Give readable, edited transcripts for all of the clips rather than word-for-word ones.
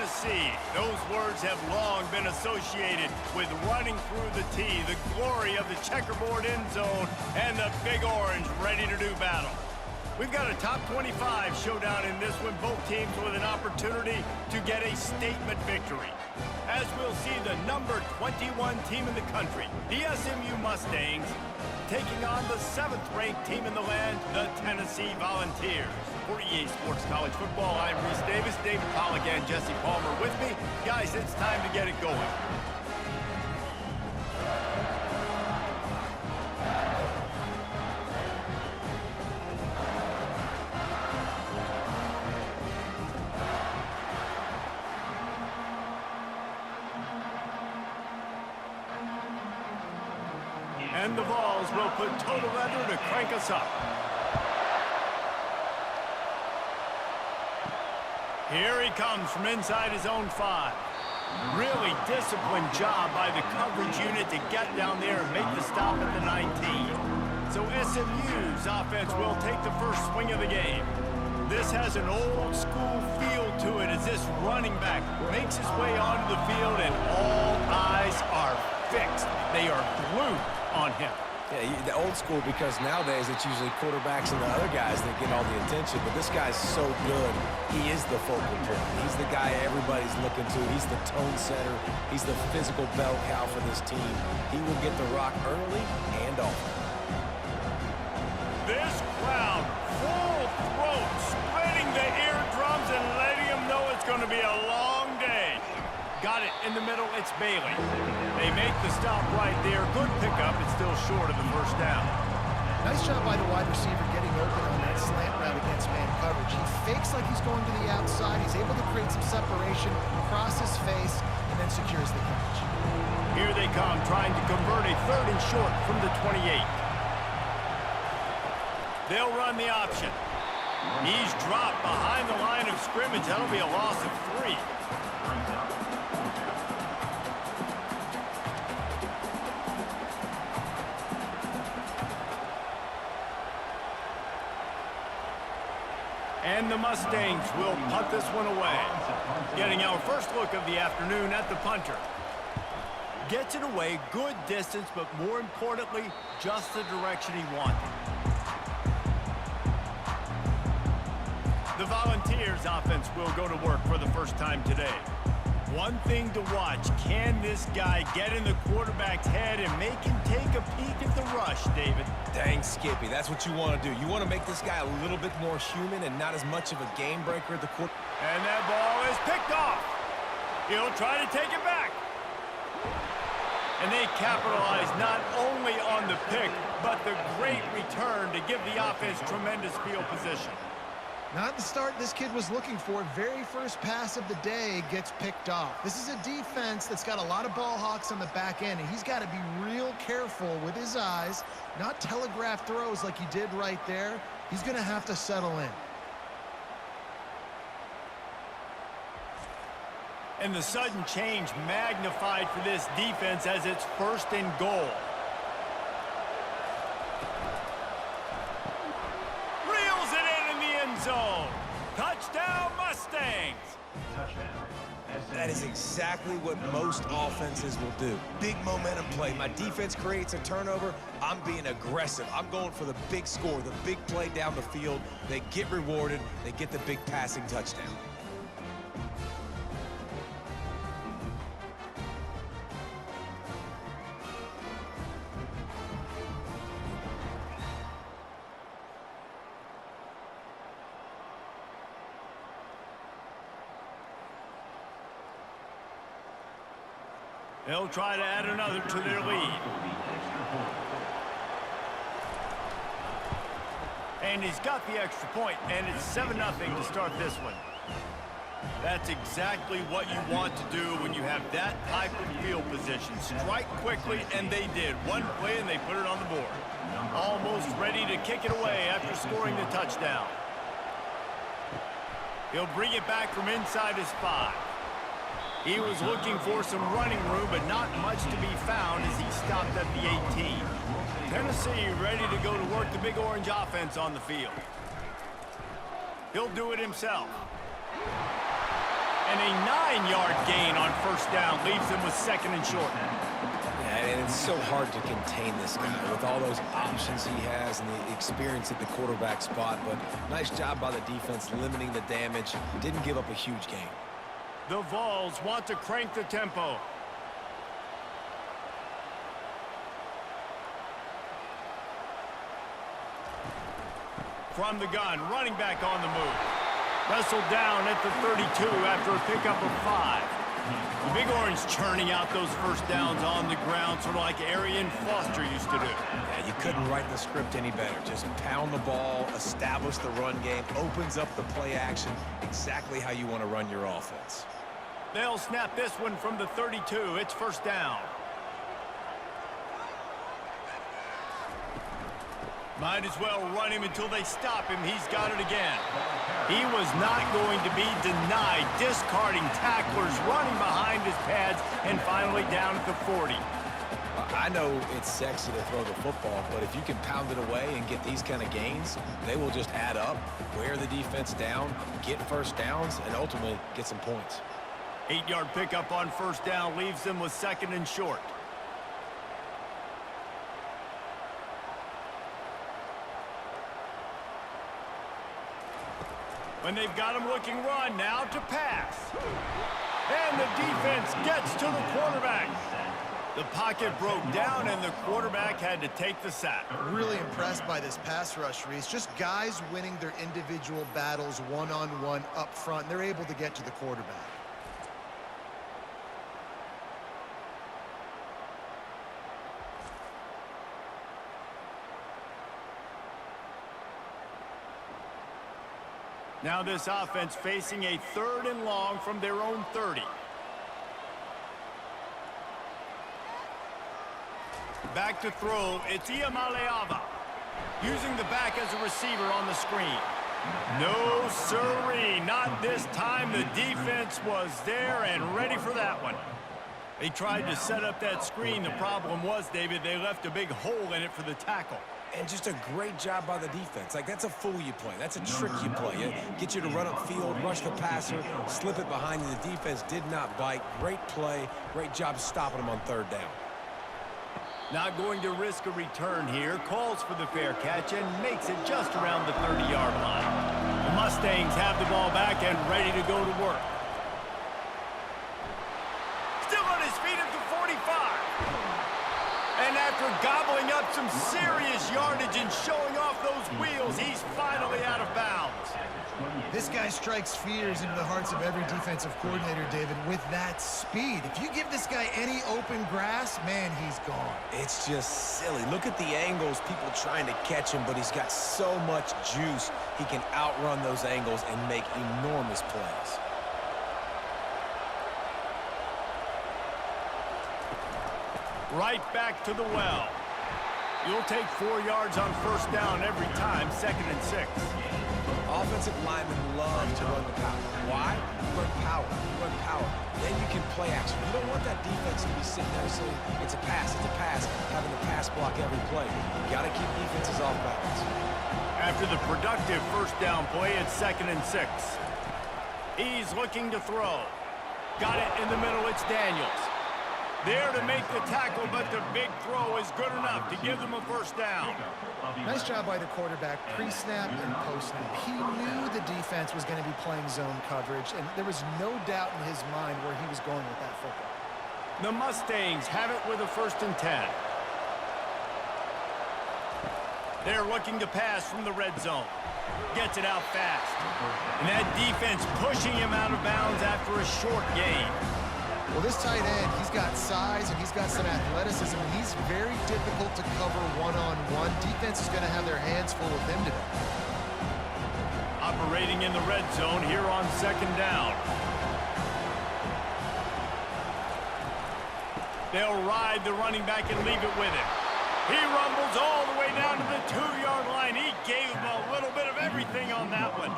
Tennessee. Those words have long been associated with running through the tee, the glory of the checkerboard end zone, and the Big Orange ready to do battle. We've got a top 25 showdown in this one, both teams with an opportunity to get a statement victory. As we'll see the number 21 team in the country, the SMU Mustangs, taking on the 7th-ranked team in the land, the Tennessee Volunteers. For EA Sports College Football, I'm Reese Davis, David Pollack, and Jesse Palmer with me. Guys, it's time to get it going. And the Vols will put total leather to crank us up. Here he comes from inside his own 5. Really disciplined job by the coverage unit to get down there and make the stop at the 19. So SMU's offense will take the first swing of the game. This has an old school feel to it as this running back makes his way onto the field and all eyes are fixed. They are glued on him. Yeah, the old school, because nowadays it's usually quarterbacks and the other guys that get all the attention, but this guy's so good. He is the focal point. He's the guy everybody's looking to. He's the tone setter. He's the physical bell cow for this team. He will get the rock early and often. This crowd, full throat, spreading the eardrums and letting them know it's going to be a long day. Got it in the middle, it's Bailey. They make the stop right there. Good pickup, it's still short of the first down. Nice job by the wide receiver getting open on that slant route against man coverage. He fakes like he's going to the outside. He's able to create some separation, cross his face, and then secures the catch. Here they come, trying to convert a 3rd and short from the 28. They'll run the option. He's dropped behind the line of scrimmage. That'll be a loss of 3. And the Mustangs will punt this one away. Getting our first look of the afternoon at the punter. Gets it away, good distance, but more importantly, just the direction he wanted. The Volunteers offense will go to work for the first time today. One thing to watch, can this guy get in the quarterback's head and make him take a peek at the rush, David? Dang, Skippy, that's what you want to do. You want to make this guy a little bit more human and not as much of a game breaker at the quarter. And that ball is picked off. He'll try to take it back. And they capitalize not only on the pick, but the great return to give the offense tremendous field position. Not the start this kid was looking for. Very first pass of the day gets picked off. This is a defense that's got a lot of ball hawks on the back end, and he's got to be real careful with his eyes, not telegraph throws like he did right there. He's going to have to settle in. And the sudden change magnified for this defense as it's 1st and goal. Zone. Touchdown, Mustangs! That is exactly what most offenses will do. Big momentum play. My defense creates a turnover. I'm being aggressive. I'm going for the big score, the big play down the field. They get rewarded. They get the big passing touchdown. They'll try to add another to their lead. And he's got the extra point, and it's 7-0 to start this one. That's exactly what you want to do when you have that type of field position. Strike quickly, and they did. One play, and they put it on the board. Almost ready to kick it away after scoring the touchdown. He'll bring it back from inside his 5. He was looking for some running room, but not much to be found as he stopped at the 18. Tennessee ready to go to work the Big Orange offense on the field. He'll do it himself. And a nice 9-yard gain on first down. Leaves them with second and short. Yeah, and it's so hard to contain this guy with all those options he has and the experience at the quarterback spot. But nice job by the defense limiting the damage. Didn't give up a huge gain. The Vols want to crank the tempo. From the gun, running back on the move. Wrestled down at the 32 after a pickup of 5. The Big Orange churning out those first downs on the ground, sort of like Arian Foster used to do. Yeah, you couldn't write the script any better. Just pound the ball, establish the run game, opens up the play action, exactly how you want to run your offense. They'll snap this one from the 32. It's first down. Might as well run him until they stop him. He's got it again. He was not going to be denied, discarding tacklers, running behind his pads, and finally down at the 40. I know it's sexy to throw the football, but if you can pound it away and get these kind of gains, they will just add up, wear the defense down, get first downs, and ultimately get some points. 8-yard pickup on first down leaves them with second and short. When they've got him looking run, now to pass. And the defense gets to the quarterback. The pocket broke down, and the quarterback had to take the sack. Really impressed by this pass rush, Reese. Just guys winning their individual battles one-on-one up front. They're able to get to the quarterback. Now this offense facing a 3rd and long from their own 30. Back to throw, it's Iamaleava. Using the back as a receiver on the screen. No siree, not this time. The defense was there and ready for that one. They tried to set up that screen. The problem was, David, they left a big hole in it for the tackle. And just a great job by the defense. Like, that's a fool you play. That's a trick you play. Get you to run upfield, rush the passer, slip it behind you. The defense did not bite. Great play. Great job stopping them on 3rd down. Not going to risk a return here. Calls for the fair catch and makes it just around the 30-yard line. The Mustangs have the ball back and ready to go to work. Still on his feet at the 45. And after gobbling up some serious yardage and showing off those wheels, he's finally out of bounds. This guy strikes fears into the hearts of every defensive coordinator, David, with that speed. If you give this guy any open grass, man, he's gone. It's just silly. Look at the angles, people trying to catch him, but he's got so much juice. He can outrun those angles and make enormous plays. Right back to the well. You'll take 4 yards on first down every time, 2nd and 6. Offensive linemen love to run the power. Why? Run power. Run power. Then you can play action. You don't want that defense to be sitting there saying, it's a pass, having to pass block every play. You got to keep defenses off balance. After the productive first down play, it's 2nd and 6. He's looking to throw. Got it in the middle, it's Daniels. There to make the tackle, but the big throw is good enough to give them a first down. Nice job by the quarterback, pre-snap and post-snap. He knew the defense was going to be playing zone coverage, and there was no doubt in his mind where he was going with that football. The Mustangs have it with a 1st and 10. They're looking to pass from the red zone. Gets it out fast. And that defense pushing him out of bounds after a short gain. Well, this tight end, he's got size and he's got some athleticism, and he's very difficult to cover one-on-one. Defense is going to have their hands full with him today. Operating in the red zone here on 2nd down. They'll ride the running back and leave it with him. He rumbles all the way down to the 2-yard line. He gave him a little bit of everything on that one.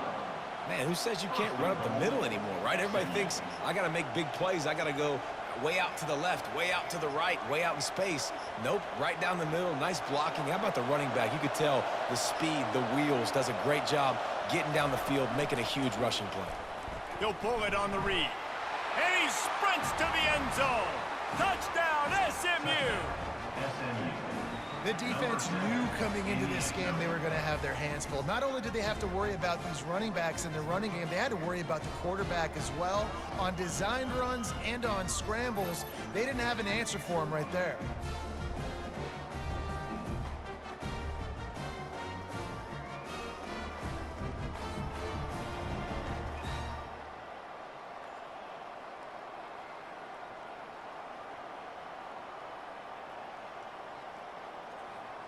Man, who says you can't run up the middle anymore, right? Everybody thinks, I got to make big plays. I got to go way out to the left, way out to the right, way out in space. Nope, right down the middle, nice blocking. How about the running back? You could tell the speed, the wheels, does a great job getting down the field, making a huge rushing play. He'll pull it on the read. And he sprints to the end zone. Touchdown, SMU! The defense knew coming into this game they were going to have their hands full. Not only did they have to worry about these running backs in the running game, they had to worry about the quarterback as well. On designed runs and on scrambles, they didn't have an answer for him right there.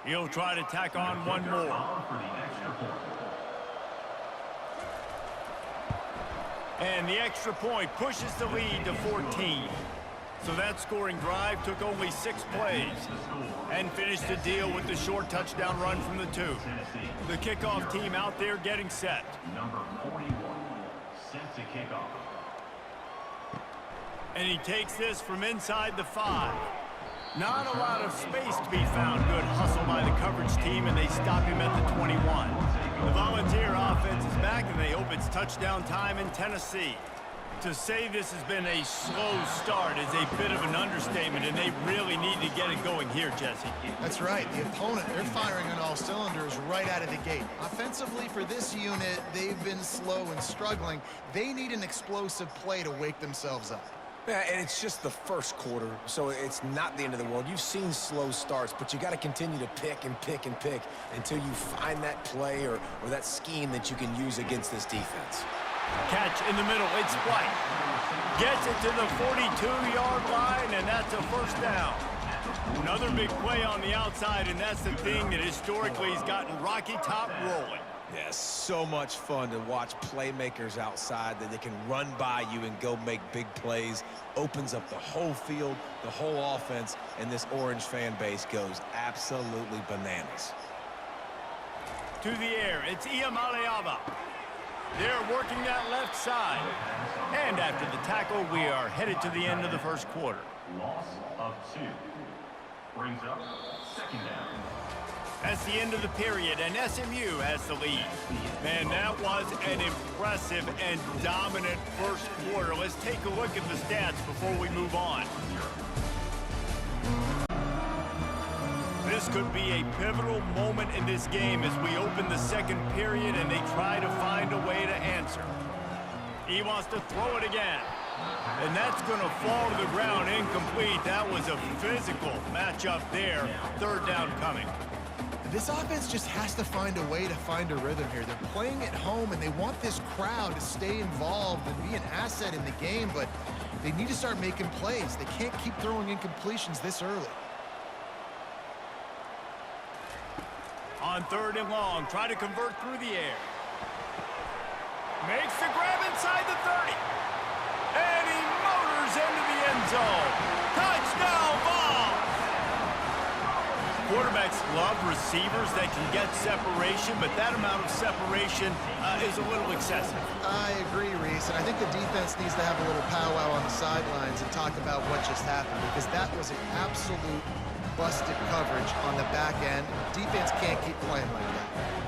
He'll try to tack on one more. And the extra point pushes the lead to 14. So that scoring drive took only 6 plays and finished the deal with the short touchdown run from the 2. The kickoff team out there getting set. Number 41, set to kickoff. And he takes this from inside the 5. Not a lot of space to be found. Good hustle by the coverage team, and they stop him at the 21. The Volunteer offense is back, and they hope it's touchdown time in Tennessee. To say this has been a slow start is a bit of an understatement, and they really need to get it going here, Jesse. That's right. The opponent, they're firing on all cylinders right out of the gate. Offensively, for this unit, they've been slow and struggling. They need an explosive play to wake themselves up. Yeah, and it's just the first quarter, so it's not the end of the world. You've seen slow starts, but you got to continue to pick and pick and pick until you find that play or that scheme that you can use against this defense. Catch in the middle. It's White. Gets it to the 42-yard line, and that's a first down. Another big play on the outside, and that's the thing that historically has gotten Rocky Top rolling. Yeah, so much fun to watch playmakers outside that they can run by you and go make big plays. Opens up the whole field, the whole offense, and this Orange fan base goes absolutely bananas. To the air, it's Iamaleava. They're working that left side. And after the tackle, we are headed to the end of the first quarter. Loss of 2. Brings up second down. That's the end of the period, and SMU has the lead. Man, that was an impressive and dominant first quarter. Let's take a look at the stats before we move on. This could be a pivotal moment in this game as we open the second period and they try to find a way to answer. He wants to throw it again. And that's going to fall to the ground incomplete. That was a physical matchup there. Third down coming. This offense just has to find a way to find a rhythm here. They're playing at home, and they want this crowd to stay involved and be an asset in the game, but they need to start making plays. They can't keep throwing incompletions this early. On 3rd and long, try to convert through the air. Makes the grab inside the 30. And he motors into the end zone. Touchdown ball! Quarterbacks love receivers that can get separation, but that amount of separation is a little excessive. I agree, Reese, and I think the defense needs to have a little powwow on the sidelines and talk about what just happened, because that was an absolute busted coverage on the back end. Defense can't keep playing like that.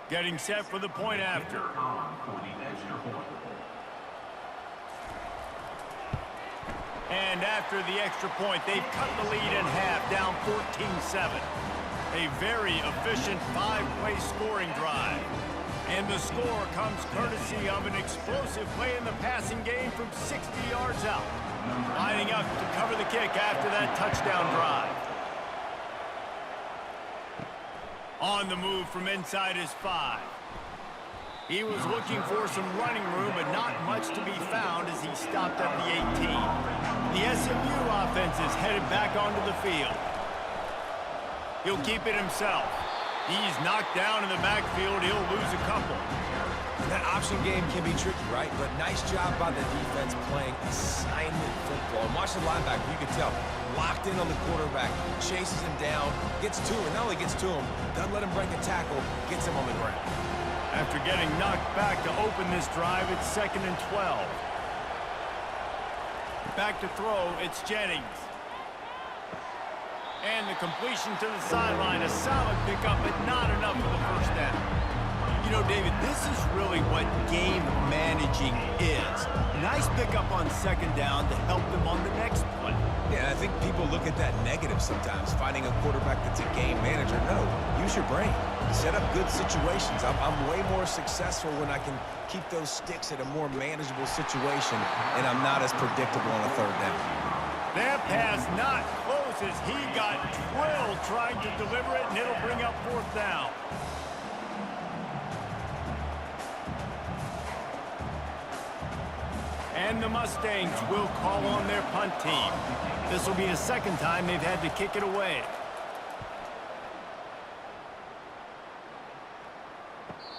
Getting set for the point after. And after the extra point, they've cut the lead in half, down 14-7. A very efficient 5-play scoring drive. And the score comes courtesy of an explosive play in the passing game from 60 yards out. Lining up to cover the kick after that touchdown drive. On the move from inside his 5. He was looking for some running room, but not much to be found as he stopped at the 18. The SMU offense is headed back onto the field. He'll keep it himself. He's knocked down in the backfield. He'll lose a couple. That option game can be tricky, right? But nice job by the defense playing assignment football. And watch the linebacker, you can tell. Locked in on the quarterback, chases him down, gets to him. Not only gets to him, doesn't let him break a tackle, gets him on the ground. After getting knocked back to open this drive, it's 2nd and 12. Back to throw, it's Jennings. And the completion to the sideline, a solid pickup, but not enough for the first down. You know, David, this is really what game managing is. Nice pickup on second down to help them on the next play. Yeah, I think people look at that negative sometimes, finding a quarterback that's a game manager. No, use your brain. Set up good situations. I'm way more successful when I can keep those sticks at a more manageable situation, and I'm not as predictable on a third down. That pass not close as he got drilled trying to deliver it, and it'll bring up fourth down. And the Mustangs will call on their punt team. This will be the second time they've had to kick it away.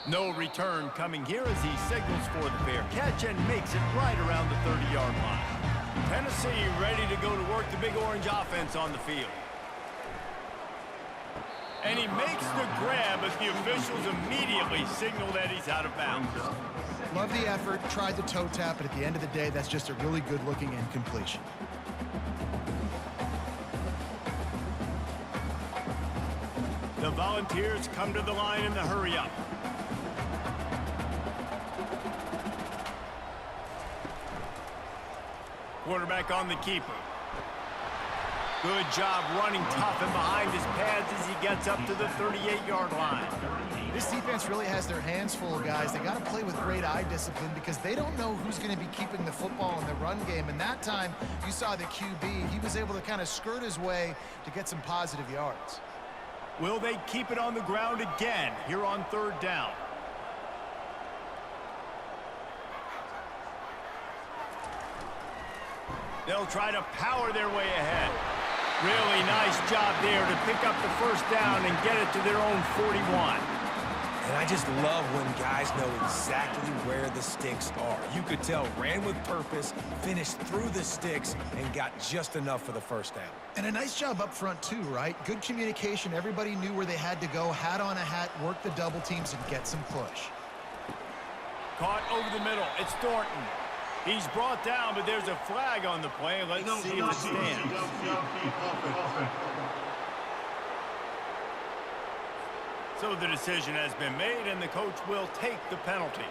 No return coming here as he signals for the fair catch and makes it right around the 30-yard line. Tennessee ready to go to work the Big Orange offense on the field. And he makes the grab, but the officials immediately signal that he's out of bounds. Love the effort, tried the toe tap, but at the end of the day, that's just a really good-looking incompletion. The Volunteers come to the line in the hurry-up. Quarterback on the keeper. Good job running tough and behind his pads as he gets up to the 38-yard line. This defense really has their hands full, guys. They got to play with great eye discipline because they don't know who's going to be keeping the football in the run game. And that time, you saw the QB. He was able to kind of skirt his way to get some positive yards. Will they keep it on the ground again here on third down? They'll try to power their way ahead. Really nice job there to pick up the first down and get it to their own 41. And I just love when guys know exactly where the sticks are. You could tell ran with purpose, finished through the sticks, and got just enough for the first down. And a nice job up front, too, right? Good communication. Everybody knew where they had to go. Hat on a hat, work the double teams, and get some push. Caught over the middle. It's Thornton. He's brought down, but there's a flag on the play. Let's see if it stands. So the decision has been made, and the coach will take the penalty.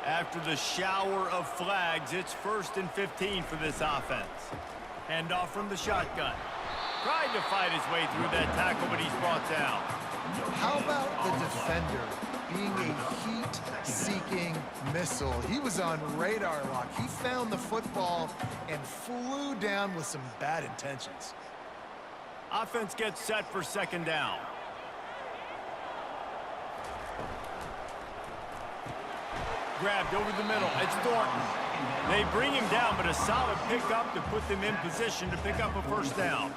After the shower of flags, it's 1st and 15 for this offense. Handoff from the shotgun. Tried to fight his way through that tackle, but he's brought down. How about the defender being a heat-seeking missile? He was on radar lock. He found the football and flew down with some bad intentions. Offense gets set for second down. Grabbed over the middle. It's Thornton. They bring him down, but a solid pickup to put them in position to pick up a first down.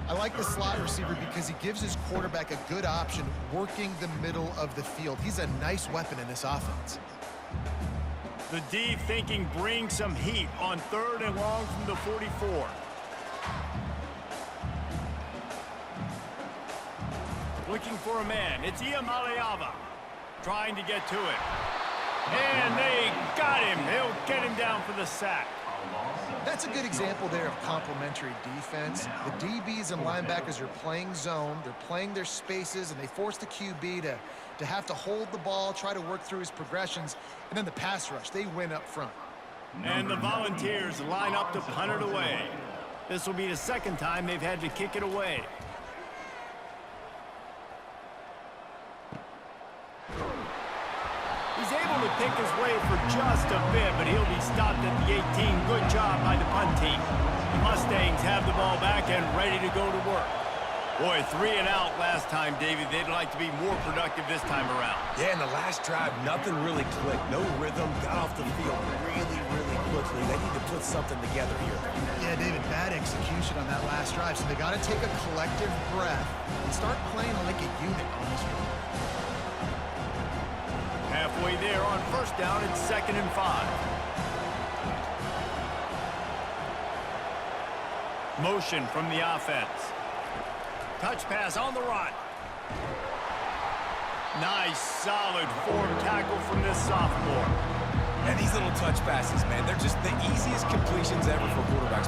I like the slot receiver because he gives his quarterback a good option working the middle of the field. He's a nice weapon in this offense. The D thinking bring some heat on 3rd and long from the 44. Looking for a man. It's Iamaleava trying to get to it. And they got him. They'll get him down for the sack. That's a good example there of complementary defense. The DBs and linebackers are playing zone. They're playing their spaces, and they force the QB to have to hold the ball, try to work through his progressions, and then the pass rush. They win up front. And the Volunteers line up to punt it away. This will be the second time they've had to kick it away. He's able to pick his way for just a bit, but he'll be stopped at the 18. Good job by the punt team. The Mustangs have the ball back and ready to go to work. Boy, 3 and out last time, David. They'd like to be more productive this time around. Yeah, in the last drive, nothing really clicked. No rhythm, got off the field really quickly. They need to put something together here. Yeah, David, bad execution on that last drive, so they got to take a collective breath and start playing like a unit on this one. Halfway there on first down, it's 2nd and 5. Motion from the offense. Touch pass on the run. Nice, solid form tackle from this sophomore. And these little touch passes, man, they're just the easiest completions ever for quarterbacks.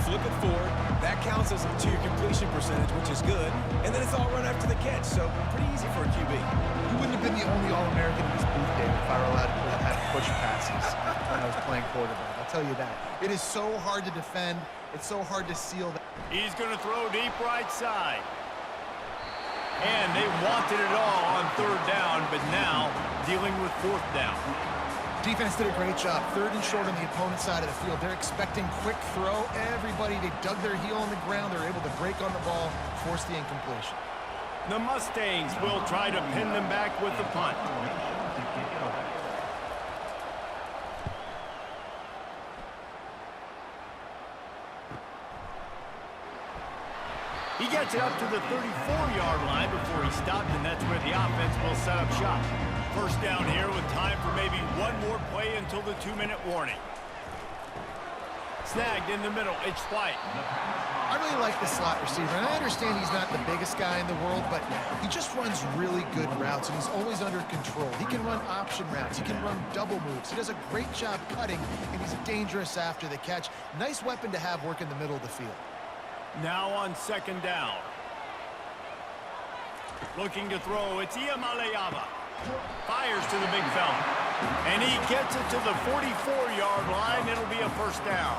flip it forward. That counts as to your completion percentage, which is good. And then it's all run after the catch, so pretty easy for a QB. You wouldn't have been the only All-American in this booth, David, if I were allowed to have push passes when I was playing quarterback. I'll tell you that. It is so hard to defend. It's so hard to seal that. He's going to throw deep right side. And they wanted it all on third down, but now dealing with fourth down. Defense did a great job. Third and short on the opponent's side of the field. They're expecting quick throw. Everybody, they dug their heel on the ground. They're able to break on the ball, force the incompletion. The Mustangs will try to pin them back with the punt. He gets it up to the 34-yard line before he stopped, and that's where the offense will set up shop. First down here with time for maybe one more play until the 2-minute warning. Snagged in the middle. It's White. I really like the slot receiver, and I understand he's not the biggest guy in the world, but he just runs really good routes, and he's always under control. He can run option routes. He can run double moves. He does a great job cutting, and he's dangerous after the catch. Nice weapon to have work in the middle of the field. Now on second down. Looking to throw. It's Iamaleava. Fires to the big fella. And he gets it to the 44-yard line. It'll be a first down.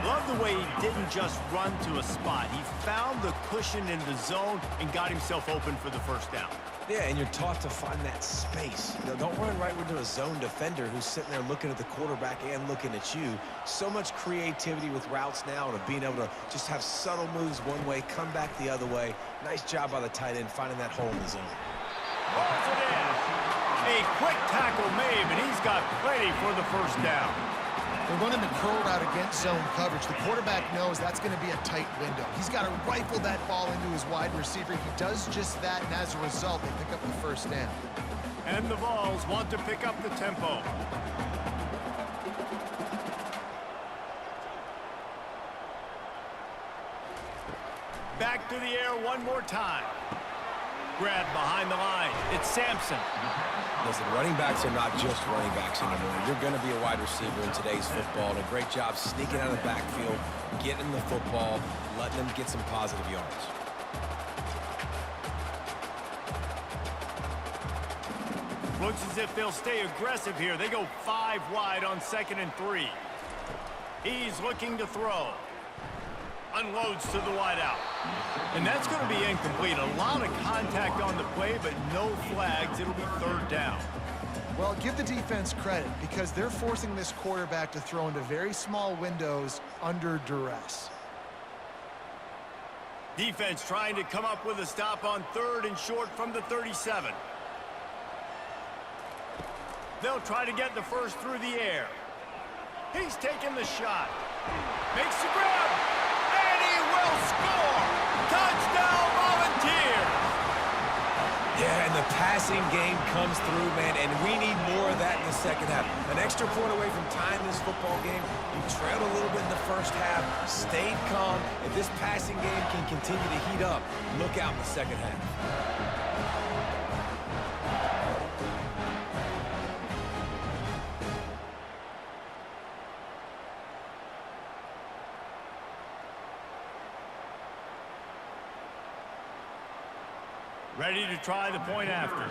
Love the way he didn't just run to a spot. He found the cushion in the zone and got himself open for the first down. Yeah, and you're taught to find that space. You know, don't run right into a zone defender who's sitting there looking at the quarterback and looking at you. So much creativity with routes now and of being able to just have subtle moves one way, come back the other way. Nice job by the tight end finding that hole in the zone. Rolls it in. A quick tackle made, but he's got plenty for the first down. They're running the curl route against zone coverage. The quarterback knows that's going to be a tight window. He's got to rifle that ball into his wide receiver. He does just that, and as a result, they pick up the first down. And the Vols want to pick up the tempo. Back to the air one more time. Grab behind the line. It's Sampson. Listen, running backs are not just running backs anymore. You're going to be a wide receiver in today's football. And a great job sneaking out of the backfield, getting the football, letting them get some positive yards. Looks as if they'll stay aggressive here. They go 5 wide on 2nd and 3. He's looking to throw. Unloads to the wideout. And that's going to be incomplete. A lot of contact on the play, but no flags. It'll be third down. Well, give the defense credit because they're forcing this quarterback to throw into very small windows under duress. Defense trying to come up with a stop on 3rd and short from the 37. They'll try to get the first through the air. He's taking the shot. Makes the grab. And he will score. Touchdown Volunteers. Yeah, and the passing game comes through, man, and we need more of that in the second half. An extra point away from tying this football game. You trailed a little bit in the first half, stayed calm. If this passing game can continue to heat up, look out in the second half. Ready to try the point after.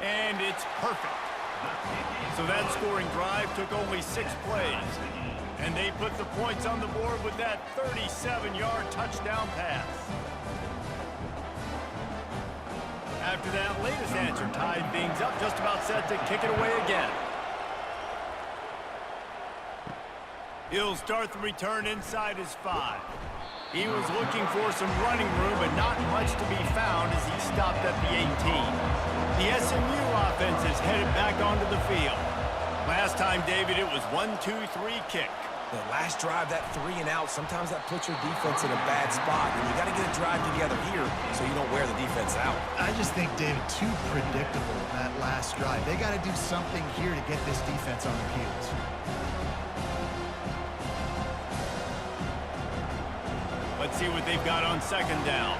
And it's perfect. So that scoring drive took only 6 plays. And they put the points on the board with that 37-yard touchdown pass. After that latest answer tied things up, just about set to kick it away again. He'll start the return inside his 5. He was looking for some running room, but not much to be found as he stopped at the 18. The SMU offense is headed back onto the field. Last time, David, it was 1-2-3 kick. The last drive, that 3 and out, sometimes that puts your defense in a bad spot. And you got to get a drive together here so you don't wear the defense out. I just think, David, too predictable that last drive. They got to do something here to get this defense on their heels. Let's see what they've got on second down.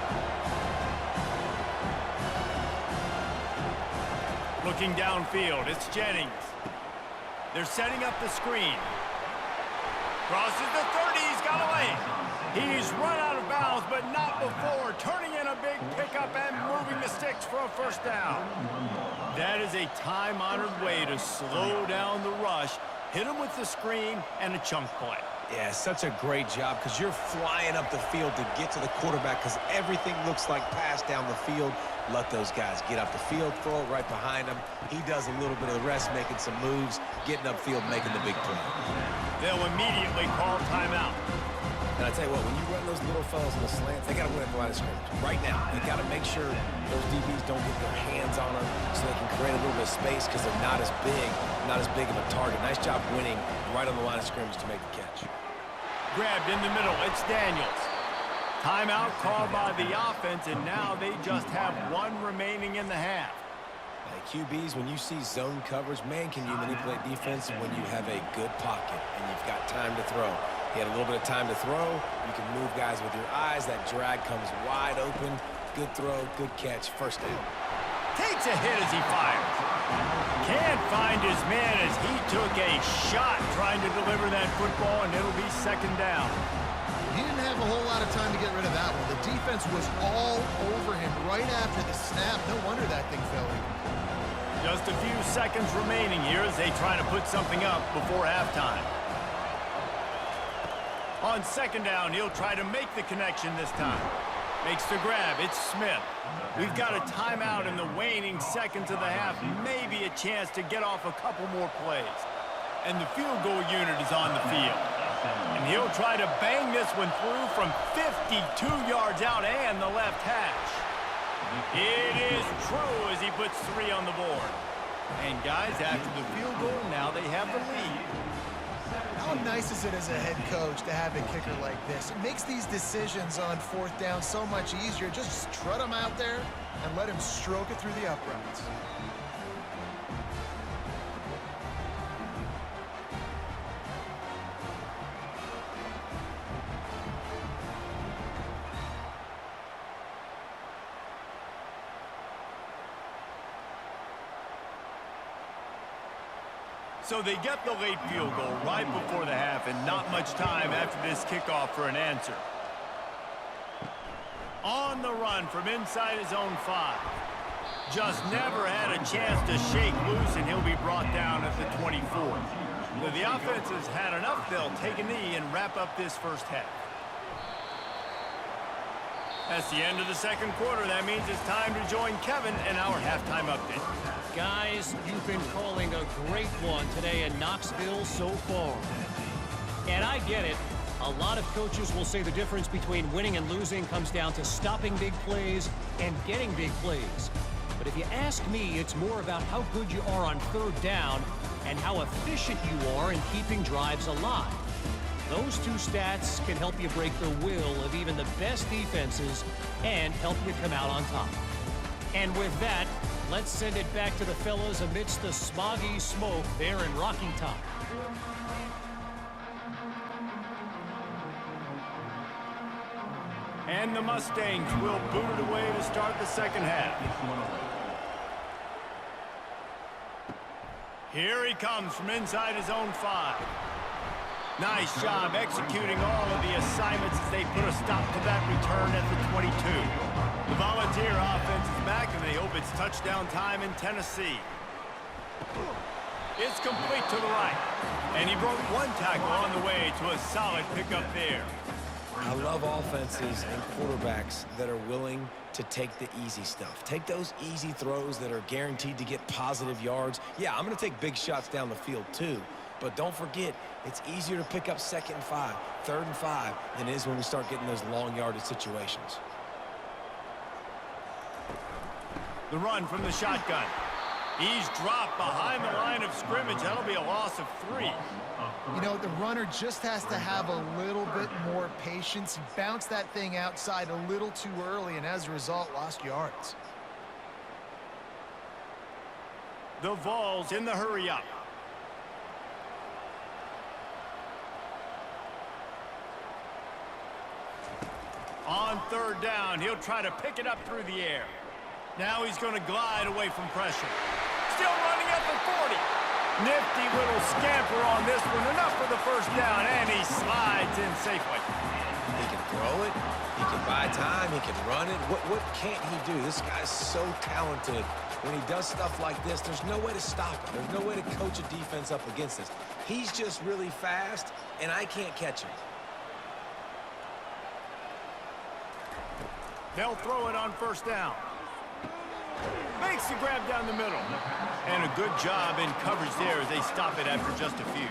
Looking downfield, it's Jennings. They're setting up the screen. Crosses the 30, he's got away. He's run out of bounds, but not before turning in a big pickup and moving the sticks for a first down. That is a time-honored way to slow down the rush, hit him with the screen, and a chunk play. Yeah, such a great job because you're flying up the field to get to the quarterback because everything looks like pass down the field. Let those guys get up the field, throw it right behind him. He does a little bit of the rest, making some moves, getting upfield, making the big play. They'll immediately call timeout. And I tell you what, when you run those little fellas in the slants, they got to win at the line of scrimmage. Right now, they got to make sure those DBs don't get their hands on them so they can create a little bit of space because they're not as big of a target. Nice job winning right on the line of scrimmage to make the catch. Grabbed in the middle, it's Daniels. Timeout called by the offense, and now they just have one remaining in the half. Hey, QBs, when you see zone coverage, man, can you manipulate defense when you have a good pocket and you've got time to throw. He had a little bit of time to throw. You can move guys with your eyes. That drag comes wide open. Good throw, good catch, first down. Takes a hit as he fires. Can't find his man as he took a shot trying to deliver that football, and it'll be second down. He didn't have a whole lot of time to get rid of that one. The defense was all over him right after the snap. No wonder that thing fell in. Just a few seconds remaining here as they try to put something up before halftime. On second down, he'll try to make the connection this time. Makes the grab. It's Smith. We've got a timeout in the waning seconds of the half. Maybe a chance to get off a couple more plays. And the field goal unit is on the field. And he'll try to bang this one through from 52 yards out and the left hash. It is true as he puts 3 on the board. And guys, after the field goal, now they have the lead. How nice is it as a head coach to have a kicker like this? It makes these decisions on fourth down so much easier. Just strut him out there and let him stroke it through the uprights. So they get the late field goal right before the half and not much time after this kickoff for an answer. On the run from inside his own 5. Just never had a chance to shake loose, and he'll be brought down at the 24. So the offense has had enough. They'll take a knee and wrap up this first half. That's the end of the second quarter. That means it's time to join Kevin in our halftime update. Guys, you've been calling a great one today in Knoxville so far. And I get it. A lot of coaches will say the difference between winning and losing comes down to stopping big plays and getting big plays. But if you ask me, it's more about how good you are on third down and how efficient you are in keeping drives alive. Those two stats can help you break the will of even the best defenses and help you come out on top. And with that, let's send it back to the fellas amidst the smoggy smoke there in Rocky Top. And the Mustangs will boot it away to start the second half. Here he comes from inside his own 5. Nice job executing all of the assignments as they put a stop to that return at the 22. The Volunteer offense is back, and they hope it's touchdown time in Tennessee. It's complete to the right. And he broke one tackle on the way to a solid pickup there. I love offenses and quarterbacks that are willing to take the easy stuff. Take those easy throws that are guaranteed to get positive yards. Yeah, I'm going to take big shots down the field too. But don't forget, it's easier to pick up 2nd and 5, 3rd and 5 than it is when we start getting those long yardage situations. The run from the shotgun. He's dropped behind the line of scrimmage. That'll be a loss of 3. You know, the runner just has to have a little bit more patience. He bounced that thing outside a little too early, and as a result, lost yards. The Vols in the hurry-up. On third down, he'll try to pick it up through the air. Now he's going to glide away from pressure. Still running at the 40. Nifty little scamper on this one. Enough for the first down, and he slides in safely. He can throw it. He can buy time. He can run it. What can't he do? This guy's so talented. When he does stuff like this, there's no way to stop him. There's no way to coach a defense up against this. He's just really fast, and I can't catch him. They'll throw it on first down. Makes the grab down the middle. And a good job in coverage there as they stop it after just a few.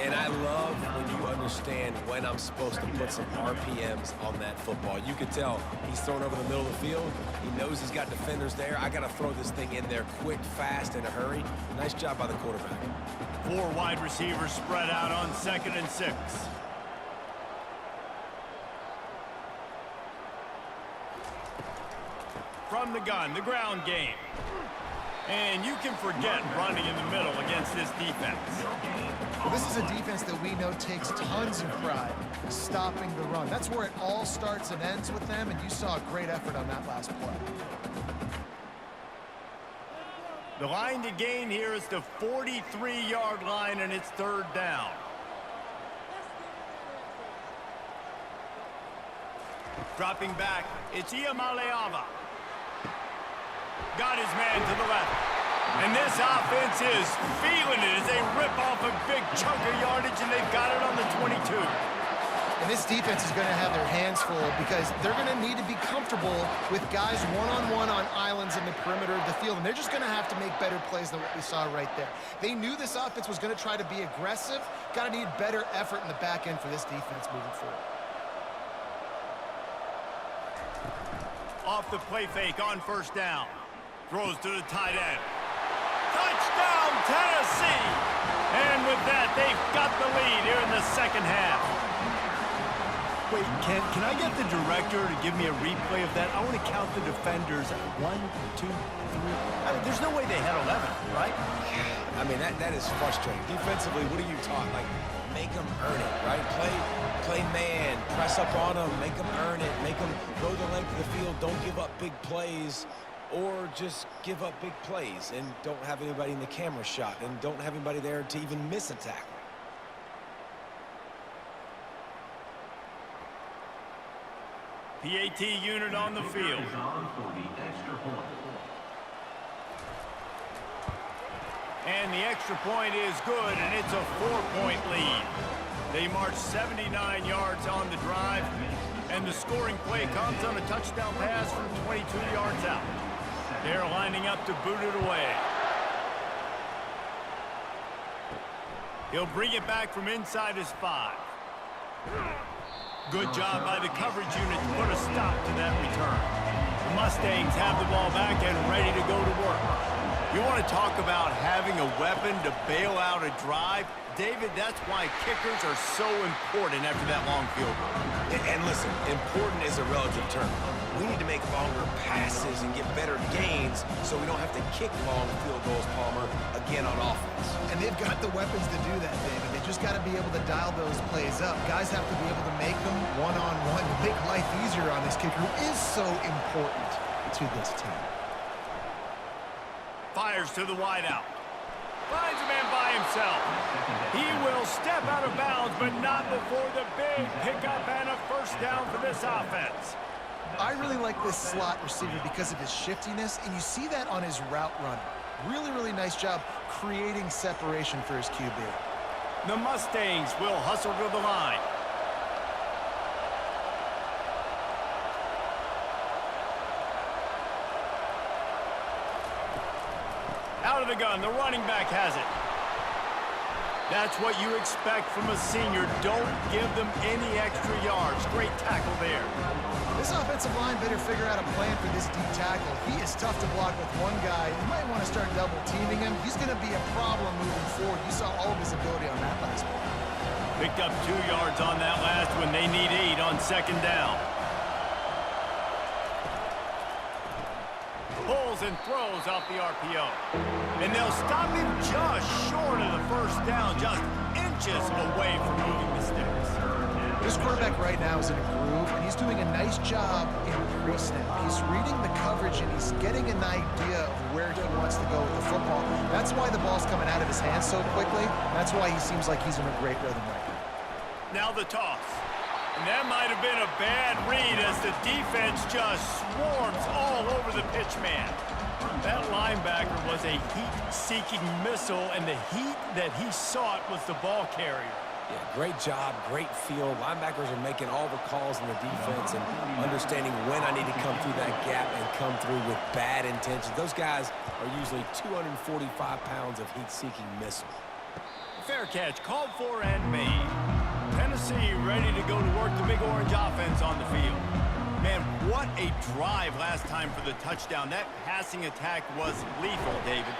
And I love when you understand when I'm supposed to put some RPMs on that football. You can tell he's thrown over the middle of the field. He knows he's got defenders there. I got to throw this thing in there quick, fast, in a hurry. Nice job by the quarterback. 4 wide receivers spread out on 2nd and 6. From the gun, the ground game. And you can forget running in the middle against this defense. Well, this is a defense that we know takes tons of pride stopping the run. That's where it all starts and ends with them, and you saw a great effort on that last play. The line to gain here is the 43-yard line, and it's 3rd down. Dropping back, it's Iamaleava. Got his man to the left. And this offense is feeling it as they rip off a big chunk of yardage, and they've got it on the 22. And this defense is going to have their hands full because they're going to need to be comfortable with guys one-on-one on islands in the perimeter of the field, and they're just going to have to make better plays than what we saw right there. They knew this offense was going to try to be aggressive. Got to need better effort in the back end for this defense moving forward. Off the play fake on first down. Throws to the tight end. Touchdown, Tennessee! And with that, they've got the lead here in the second half. Wait, can I get the director to give me a replay of that? I want to count the defenders. 1, 2, 3. I mean, there's no way they had 11, right? I mean, that is frustrating. Defensively, what are you taught? Like, make them earn it, right? Play man, press up on them, make them earn it, make them go the length of the field, don't give up big plays, or just give up big plays and don't have anybody in the camera shot and don't have anybody there to even miss a tackle. PAT unit on the field. And the extra point is good, and it's a 4-point lead. They march 79 yards on the drive, and the scoring play comes on a touchdown pass from 22 yards out. They're lining up to boot it away. He'll bring it back from inside his 5. Good job by the coverage unit to put a stop to that return. The Mustangs have the ball back and ready to go to work. You want to talk about having a weapon to bail out a drive? David, that's why kickers are so important after that long field goal. And listen, important is a relative term. We need to make longer passes and get better gains so we don't have to kick long field goals, Palmer, again on offense. And they've got the weapons to do that, David. They just got to be able to dial those plays up. Guys have to be able to make them one-on-one to make life easier on this kicker who is so important to this team. Fires to the wideout. Finds a man by himself. He will step out of bounds, but not before the big pickup and a first down for this offense. I really like this slot receiver because of his shiftiness, and you see that on his route running. Really, really nice job creating separation for his QB. The Mustangs will hustle to the line. Out of the gun, the running back has it. That's what you expect from a senior. Don't give them any extra yards. Great tackle there. This offensive line better figure out a plan for this deep tackle. He is tough to block with one guy. You might want to start double teaming him. He's going to be a problem moving forward. You saw all of his ability on that last one. Picked up 2 yards on that last one. They need 8 on second down. Pulls and throws off the RPO. And they'll stop him just short of the first down, just inches away from moving the sticks. This quarterback right now is in a groove, and he's doing a nice job in pre-snap. He's reading the coverage, and he's getting an idea of where he wants to go with the football. That's why the ball's coming out of his hands so quickly. That's why he seems like he's in a great rhythm right now. Now the toss. And that might have been a bad read as the defense just swarms all over the pitch man. That linebacker was a heat-seeking missile, and the heat that he sought was the ball carrier. Yeah, great job, great feel. Linebackers are making all the calls in the defense and understanding when I need to come through that gap and come through with bad intentions. Those guys are usually 245 pounds of heat-seeking missile. Fair catch, called for and made. Tennessee ready to go to work the Big Orange offense on the field. Man, what a drive last time for the touchdown. That passing attack was lethal, David.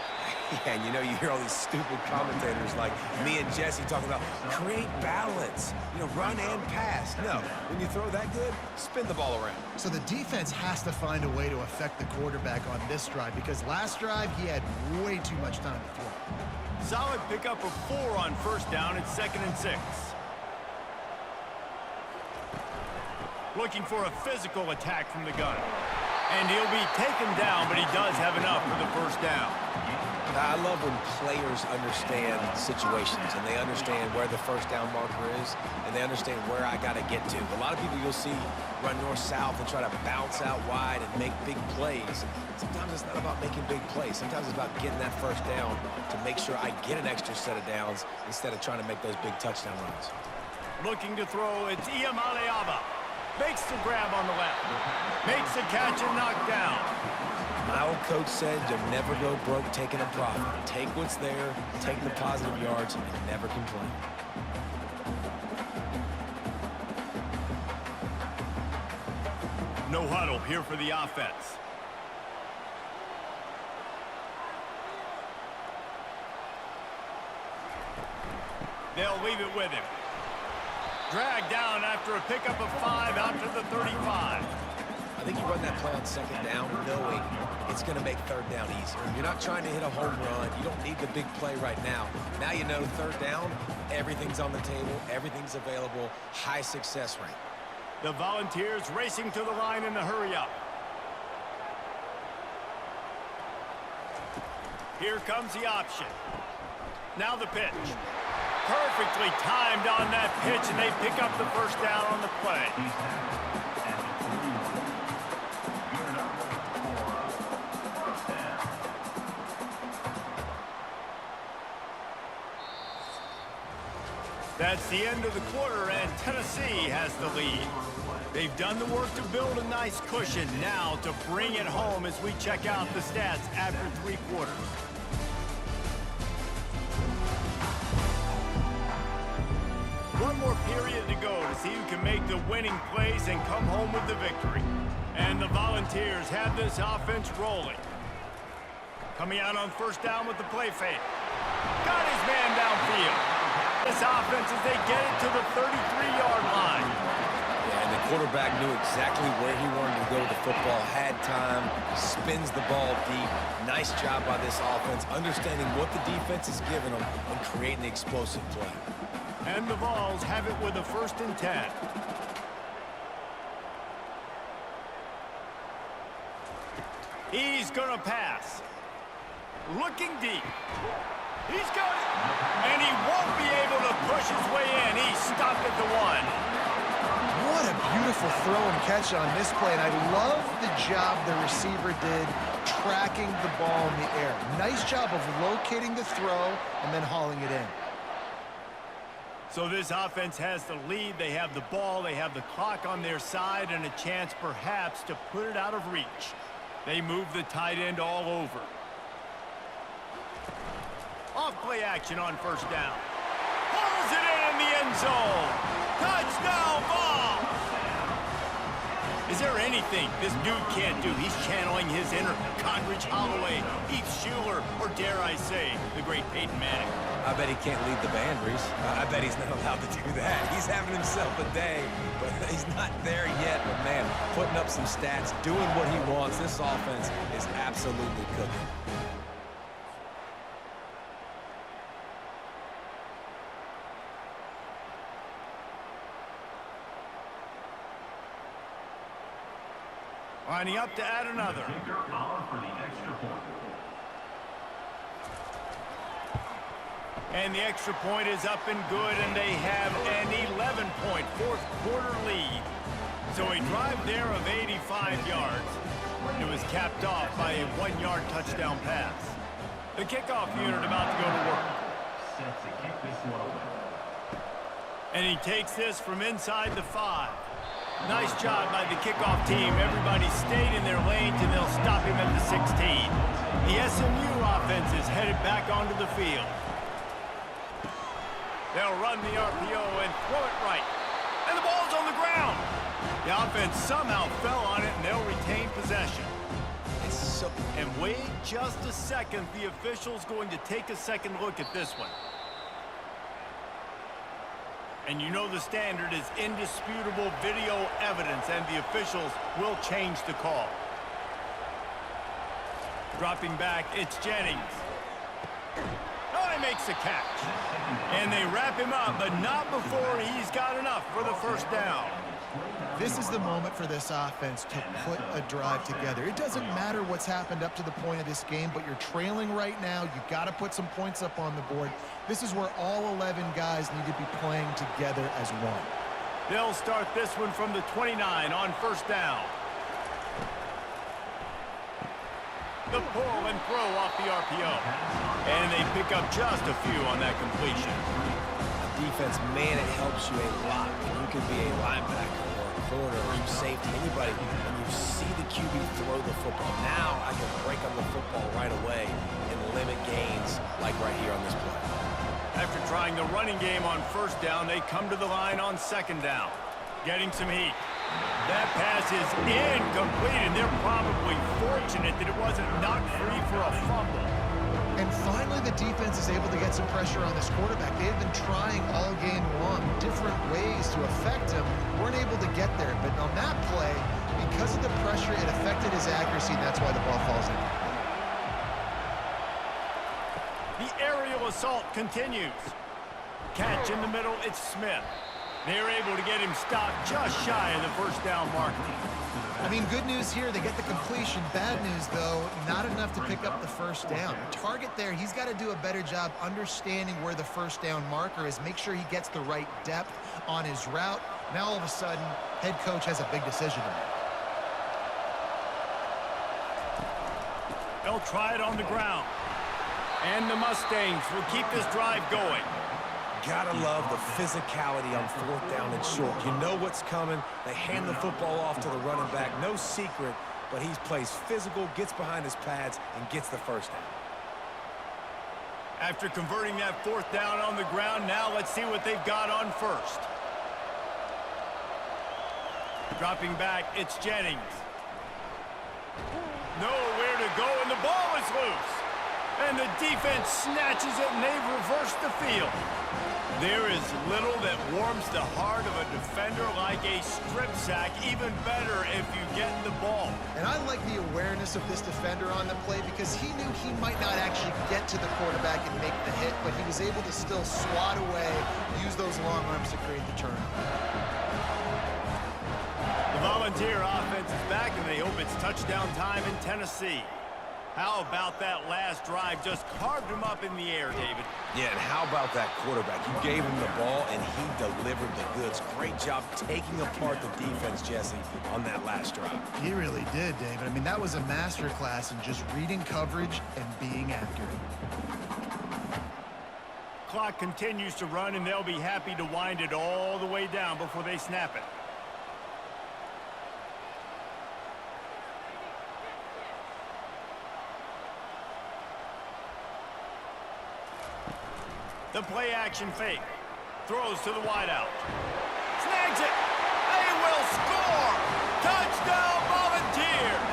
Yeah, and you know, you hear all these stupid commentators like me and Jesse talking about create balance, you know, run and pass. No, when you throw that good, spin the ball around. So the defense has to find a way to affect the quarterback on this drive, because last drive he had way too much time to throw. Solid pickup of 4 on first down. It's 2nd and 6. Looking for a physical attack from the gun. And he'll be taken down, but he does have enough for the first down. I love when players understand situations and they understand where the first down marker is and they understand where I got to get to. A lot of people you'll see run north-south and try to bounce out wide and make big plays. Sometimes it's not about making big plays. Sometimes it's about getting that first down to make sure I get an extra set of downs instead of trying to make those big touchdown runs. Looking to throw, it's Iamaleava. Makes the grab on the left. Makes the catch and knocked down. My old coach said you'll never go broke taking a profit. Take what's there, take the positive yards, and never complain. No huddle here for the offense. They'll leave it with him. Dragged down after a pickup of 5 out to the 35. I think you run that play on second down knowing it's going to make third down easier. You're not trying to hit a home run. You don't need the big play right now. Now you know third down, everything's on the table, everything's available, high success rate. The Volunteers racing to the line in the hurry-up. Here comes the option. Now the pitch. Perfectly timed on that pitch, and they pick up the first down on the play. That's the end of the quarter, and Tennessee has the lead. They've done the work to build a nice cushion. Now to bring it home as we check out the stats after 3 quarters. One more period to go to see who can make the winning plays and come home with the victory. And the Volunteers have this offense rolling. Coming out on first down with the play fake. Got his man downfield. This offense as they get it to the 33-yard line. Yeah, and the quarterback knew exactly where he wanted to go with the football, had time, spins the ball deep. Nice job by this offense, understanding what the defense is giving them and creating the explosive play. And the Vols have it with a 1st and 10. He's going to pass. Looking deep. He's got it. And he won't be able to push his way in. He's stopped at the 1. What a beautiful throw and catch on this play, and I love the job the receiver did tracking the ball in the air. Nice job of locating the throw and then hauling it in. So this offense has the lead. They have the ball. They have the clock on their side and a chance perhaps to put it out of reach. They move the tight end all over. Off play action on first down. Pulls it in the end zone. Touchdown ball. Is there anything this dude can't do? He's channeling his inner Conridge Holloway, Heath Schuler, or dare I say, the great Peyton Manning. I bet he can't lead the band, Reese. I bet he's not allowed to do that. He's having himself a day, but he's not there yet. But, man, putting up some stats, doing what he wants. This offense is absolutely cooking. Lining up to add another. Kicker on for the extra point. And the extra point is up and good, and they have an 11-point fourth-quarter lead. So a drive there of 85 yards. It was capped off by a 1-yard touchdown pass. The kickoff unit about to go to work. Set to kick this one away. And he takes this from inside the 5. Nice job by the kickoff team. Everybody stayed in their lanes, and they'll stop him at the 16. The SMU offense is headed back onto the field. They'll run the RPO and throw it right. And the ball's on the ground. The offense somehow fell on it, and they'll retain possession. And wait just a second. The official's going to take a second look at this one. And you know the standard is indisputable video evidence, and the officials will change the call. Dropping back, it's Jennings. Oh, he makes a catch. And they wrap him up, but not before he's got enough for the first down. This is the moment for this offense to put a drive together. It doesn't matter what's happened up to the point of this game, but you're trailing right now. You got to put some points up on the board. This is where all 11 guys need to be playing together as one. They'll start this one from the 29 on first down. The pull and throw off the RPO. And they pick up just a few on that completion. Defense, man, it helps you a lot. You can be a linebacker or a corner or safety, anybody, when you see the QB throw the football. Now I can break on the football right away and limit gains like right here on this play. After trying the running game on first down, they come to the line on second down. Getting some heat. That pass is incomplete, and they're probably fortunate that it wasn't knocked free for a fumble. And finally, the defense is able to get some pressure on this quarterback. They've been trying all game long different ways to affect him. Weren't able to get there, but on that play, because of the pressure, it affected his accuracy, and that's why the ball falls in. The aerial assault continues. Catch in the middle, it's Smith. They're able to get him stopped just shy of the first down marker. I mean, good news here, they get the completion. Bad news, though, not enough to pick up the first down. The target there, he's got to do a better job understanding where the first down marker is, make sure he gets the right depth on his route. Now, all of a sudden, head coach has a big decision to make. They'll try it on the ground. And the Mustangs will keep this drive going. Gotta love the physicality on fourth down and short. You know what's coming. They hand the football off to the running back. No secret, but he plays physical, gets behind his pads, and gets the first down. After converting that fourth down on the ground, now let's see what they've got on first. Dropping back, it's Jennings. Nowhere to go, and the ball is loose. And the defense snatches it, and they've reversed the field. There is little that warms the heart of a defender like a strip sack. Even better if you get the ball. And I like the awareness of this defender on the play because he knew he might not actually get to the quarterback and make the hit, but he was able to still swat away, use those long arms to create the turnover. The Volunteer offense is back, and they hope it's touchdown time in Tennessee. How about that last drive? Just carved him up in the air, David. Yeah, and how about that quarterback? You gave him the ball, and he delivered the goods. Great job taking apart the defense, Jesse, on that last drive. He really did, David. I mean, that was a masterclass in just reading coverage and being accurate. Clock continues to run, and they'll be happy to wind it all the way down before they snap it. The play-action fake. Throws to the wideout. Snags it. They will score. Touchdown, Volunteers.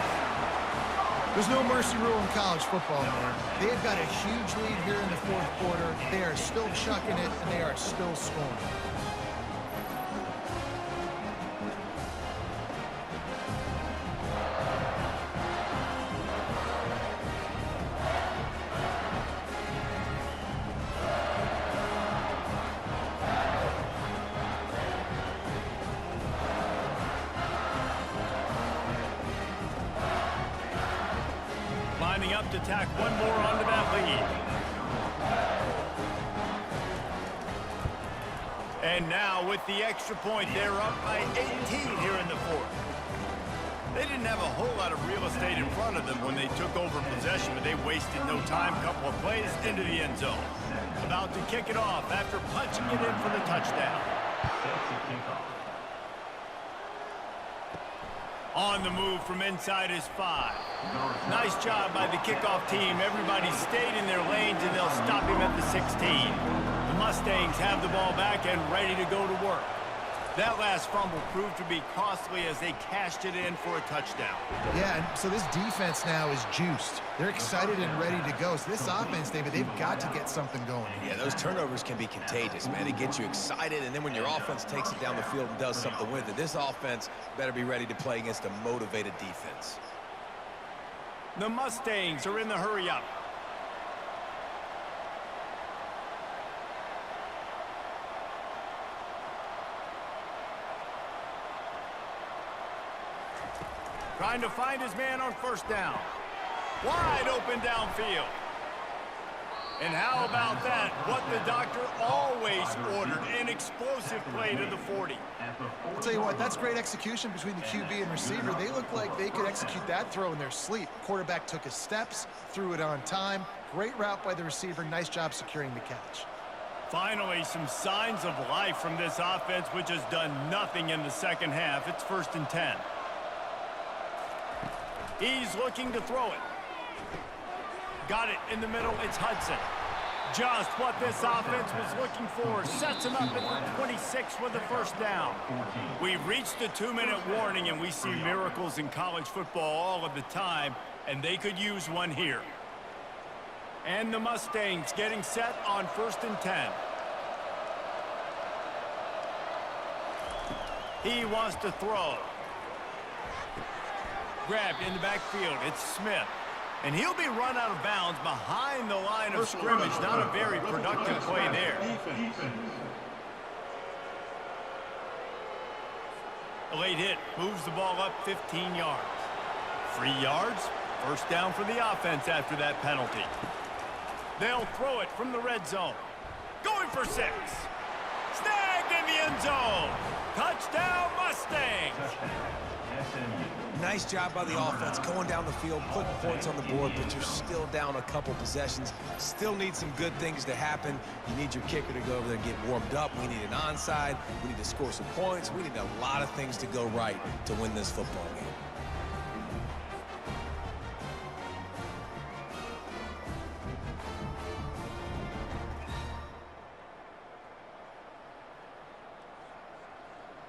There's no mercy rule in college football, man. They've got a huge lead here in the fourth quarter. They are still chucking it, and they are still scoring. to tack one more onto that lead. And now with the extra point, they're up by 18 here in the fourth. They didn't have a whole lot of real estate in front of them when they took over possession, but they wasted no time. Couple of plays into the end zone. About to kick it off after punching it in for the touchdown. On the move from inside his 5. Nice job by the kickoff team. Everybody stayed in their lanes, and they'll stop him at the 16. The Mustangs have the ball back and ready to go to work. That last fumble proved to be costly as they cashed it in for a touchdown. Yeah, and so this defense now is juiced. They're excited and ready to go. So this offense, David, they've got to get something going. Yeah, those turnovers can be contagious, man. It gets you excited, and then when your offense takes it down the field and does something with it, this offense better be ready to play against a motivated defense. The Mustangs are in the hurry-up. Trying to find his man on first down. Wide open downfield. And how about that? What the doctor always ordered, an explosive play to the 40. I'll tell you what, that's great execution between the QB and receiver. They look like they could execute that throw in their sleep. Quarterback took his steps, threw it on time. Great route by the receiver. Nice job securing the catch. Finally, some signs of life from this offense, which has done nothing in the second half. It's 1st and 10. He's looking to throw it. Got it in the middle. It's Hudson. Just what this offense was looking for. Sets him up at the 26 with the first down. We've reached the 2-minute warning, and we see miracles in college football all of the time, and they could use one here. And the Mustangs getting set on 1st and 10. He wants to throw. Grabbed in the backfield. It's Smith. And he'll be run out of bounds behind the line of scrimmage. Not a very productive play there. A late hit moves the ball up 15 yards. 3 yards. First down for the offense after that penalty. They'll throw it from the red zone. Going for 6. Snagged in the end zone. Touchdown Mustangs. Nice job by the offense going down the field, putting points on the board, but you're still down a couple possessions. Still need some good things to happen. You need your kicker to go over there and get warmed up. We need an onside. We need to score some points. We need a lot of things to go right to win this football game.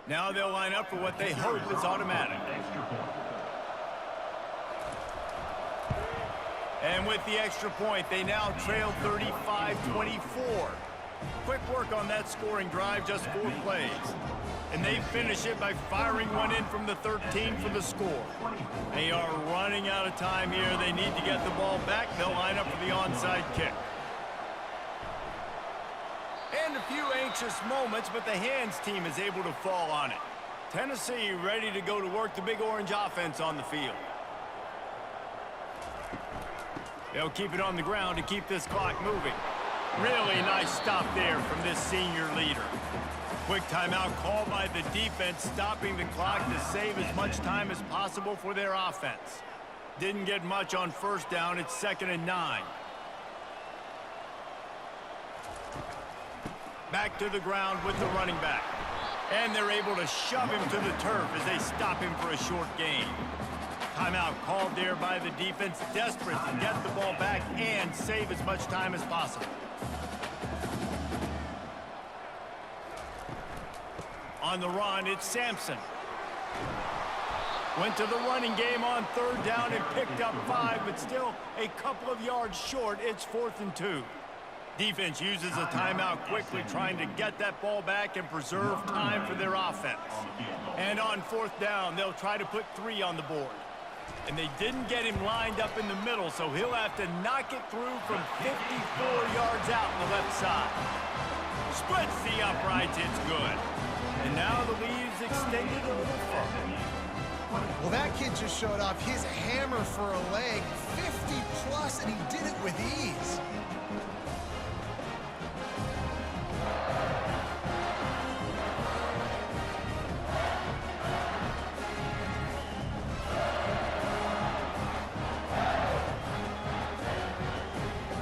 Now they'll line up for what they hope is automatic. And with the extra point, they now trail 35-24. Quick work on that scoring drive, just 4 plays. And they finish it by firing one in from the 13 for the score. They are running out of time here. They need to get the ball back. They'll line up for the onside kick. And a few anxious moments, but the hands team is able to fall on it. Tennessee ready to go to work, the Big Orange offense on the field. They'll keep it on the ground to keep this clock moving. Really nice stop there from this senior leader. Quick timeout called by the defense, stopping the clock to save as much time as possible for their offense. Didn't get much on first down. It's 2nd and 9. Back to the ground with the running back. And they're able to shove him to the turf as they stop him for a short gain. Timeout called there by the defense, desperate to get the ball back and save as much time as possible. On the run, it's Sampson. Went to the running game on 3rd down and picked up 5, but still a couple of yards short. It's 4th and 2. Defense uses a timeout quickly, trying to get that ball back and preserve time for their offense. And on 4th down, they'll try to put 3 on the board. And they didn't get him lined up in the middle, so he'll have to knock it through from 54 yards out on the left side. Splits the uprights, it's good. And now the lead's extended a little further. Well, that kid just showed off his hammer for a leg, 50+, and he did it with ease.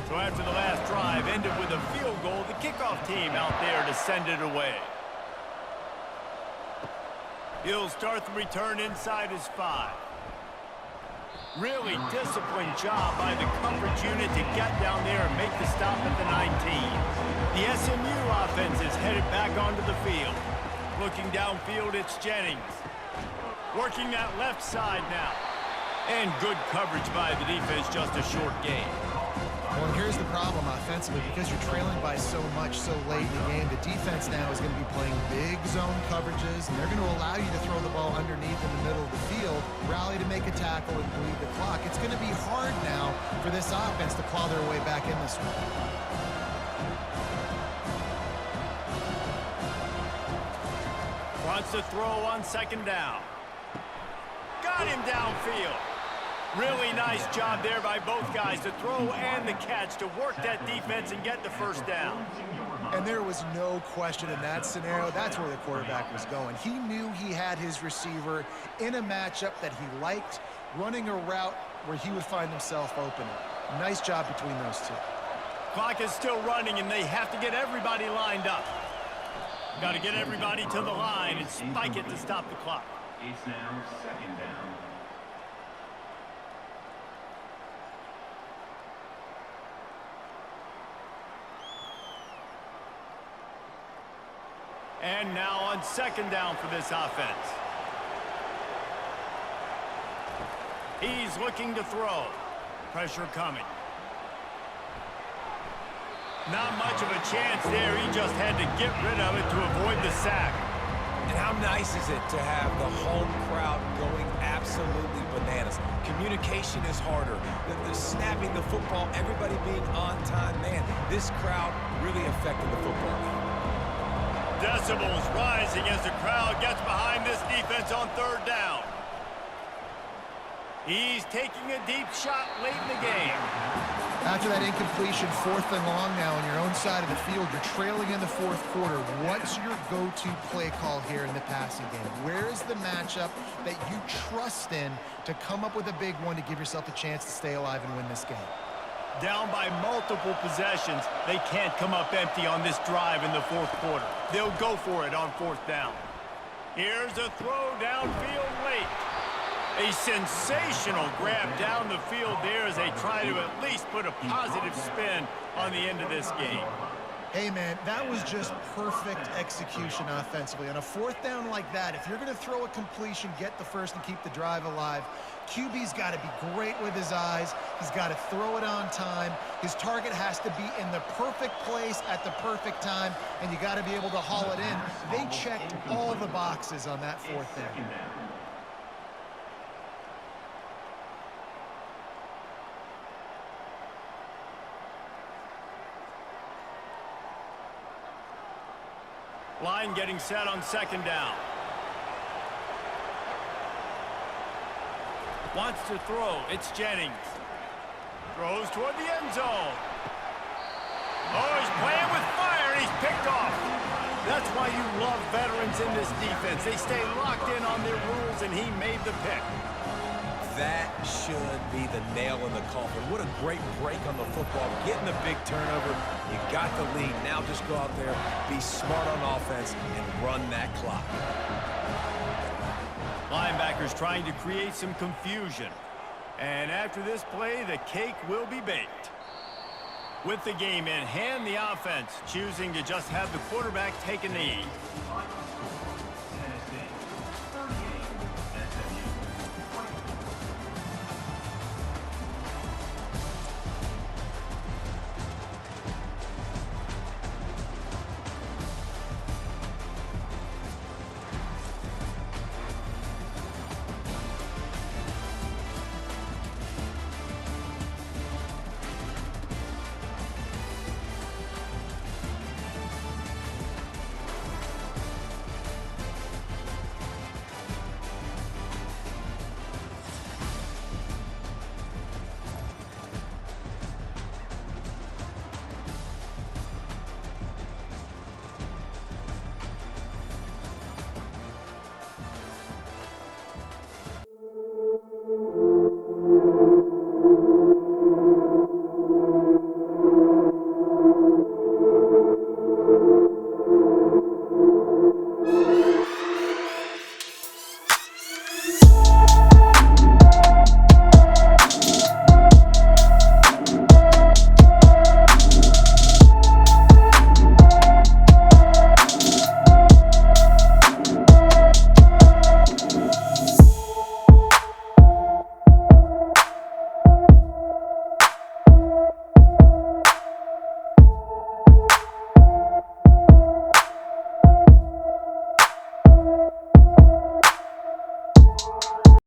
So after the last drive ended with a field goal, the kickoff team out there to send it away. He'll start the return inside his 5. Really disciplined job by the coverage unit to get down there and make the stop at the 19. The SMU offense is headed back onto the field. Looking downfield, it's Jennings. Working that left side now. And good coverage by the defense, just a short gain. Well, and here's the problem offensively. Because you're trailing by so much so late in the game, the defense now is going to be playing big zone coverages, and they're going to allow you to throw the ball underneath in the middle of the field, rally to make a tackle, and bleed the clock. It's going to be hard now for this offense to claw their way back in this one. Wants to throw on second down. Got him downfield. Really nice job there by both guys to throw and the catch to work that defense and get the first down. And there was no question in that scenario. That's where the quarterback was going. He knew he had his receiver in a matchup that he liked, running a route where he would find himself open. Nice job between those two. Clock is still running, and they have to get everybody lined up. Got to get everybody to the line and spike it to stop the clock. It's now second down. And now on second down for this offense. He's looking to throw. Pressure coming. Not much of a chance there. He just had to get rid of it to avoid the sack. And how nice is it to have the home crowd going absolutely bananas? Communication is harder. The snapping the football, everybody being on time. Man, this crowd really affected the football game. Decibels rising as the crowd gets behind this defense on third down. He's taking a deep shot late in the game. After that incompletion, 4th and long now on your own side of the field, you're trailing in the 4th quarter. What's your go-to play call here in the passing game? Where is the matchup that you trust in to come up with a big one to give yourself a chance to stay alive and win this game? Down by multiple possessions, they can't come up empty on this drive in the 4th quarter. They'll go for it on 4th down. Here's a throw downfield late. A sensational grab down the field there as they try to at least put a positive spin on the end of this game. Hey, man, that was just perfect execution offensively. On a 4th down like that, if you're going to throw a completion, get the first and keep the drive alive, QB's got to be great with his eyes. He's got to throw it on time. His target has to be in the perfect place at the perfect time, and you got to be able to haul it in. They checked all the boxes on that 4th down. Line getting set on second down. Wants to throw. It's Jennings. Throws toward the end zone. Oh, he's playing with fire, and he's picked off. That's why you love veterans in this defense. They stay locked in on their rules, and he made the pick. That should be the nail in the coffin. What a great break on the football. Getting the big turnover. You got the lead. Now just go out there, be smart on offense, and run that clock. Linebackers trying to create some confusion. And after this play, the cake will be baked. With the game in hand, the offense choosing to just have the quarterback take a knee.